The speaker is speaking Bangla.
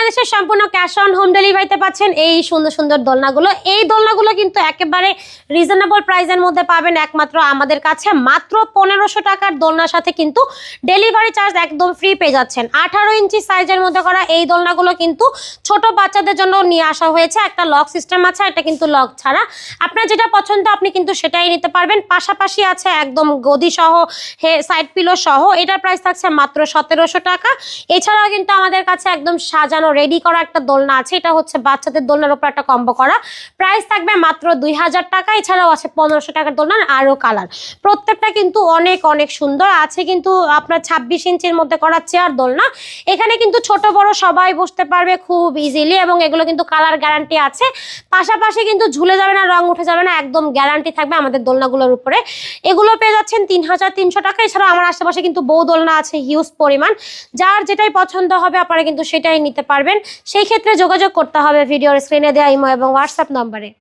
বাংলাদেশের সম্পূর্ণ ক্যাশ অন হোম ডেলিভারিতে পাচ্ছেন এই সুন্দর সুন্দর দোলনাগুলো। এই দোলনাগুলো কিন্তু একেবারে রিজনেবল প্রাইসের মধ্যে পাবেন একমাত্র আমাদের কাছে। মাত্র 1500 টাকার দোলনার সাথে কিন্তু ডেলিভারি চার্জ একদম ফ্রি পেয়ে যাচ্ছেন। 18 ইঞ্চি সাইজের মধ্যে করা এই দোলনাগুলো কিন্তু ছোট বাচ্চাদের জন্য নিয়ে আসা হয়েছে। একটা লক সিস্টেম আছে, এটা কিন্তু লক ছাড়া। আপনার যেটা পছন্দ আপনি কিন্তু সেটাই নিতে পারবেন। পাশাপাশি আছে একদম গদি সহ, সাইড পিলো সহ। এটার প্রাইস থাকছে মাত্র 1700 টাকা। এছাড়াও কিন্তু আমাদের কাছে একদম সাজানো রেডি করা একটা দোলনা আছে, এটা হচ্ছে বাচ্চাদের দোলনার উপর একটা কম্বো করা। প্রাইস থাকবে মাত্র 2000 টাকা। এছাড়াও আছে 1500 টাকার দোলনার আরো কালার। প্রত্যেকটা কিন্তু অনেক অনেক সুন্দর আছে। কিন্তু আপনার 26 ইঞ্চির মধ্যে করা চেয়ার দোলনা। এখানে কিন্তু ছোট বড় সবাই বসতে পারবে খুব ইজিলি, এবং এগুলো কিন্তু কালার গ্যারান্টি আছে। পাশাপাশি কিন্তু ঝুলে যাবে না, রং উঠে যাবে না, একদম গ্যারান্টি থাকবে আমাদের দোলনাগুলোর উপরে। এগুলো পেয়ে যাচ্ছেন 3300 টাকা। এছাড়াও আমার আশেপাশে কিন্তু বউ দোলনা আছে হিউজ পরিমাণ। যার যেটাই পছন্দ হবে আপনারা কিন্তু সেটাই নিতে পারবেন। সেই ক্ষেত্রে যোগাযোগ করতে হবে ভিডিওর স্ক্রিনে দেওয়া ইমো এবং হোয়াটসঅ্যাপ নম্বরে।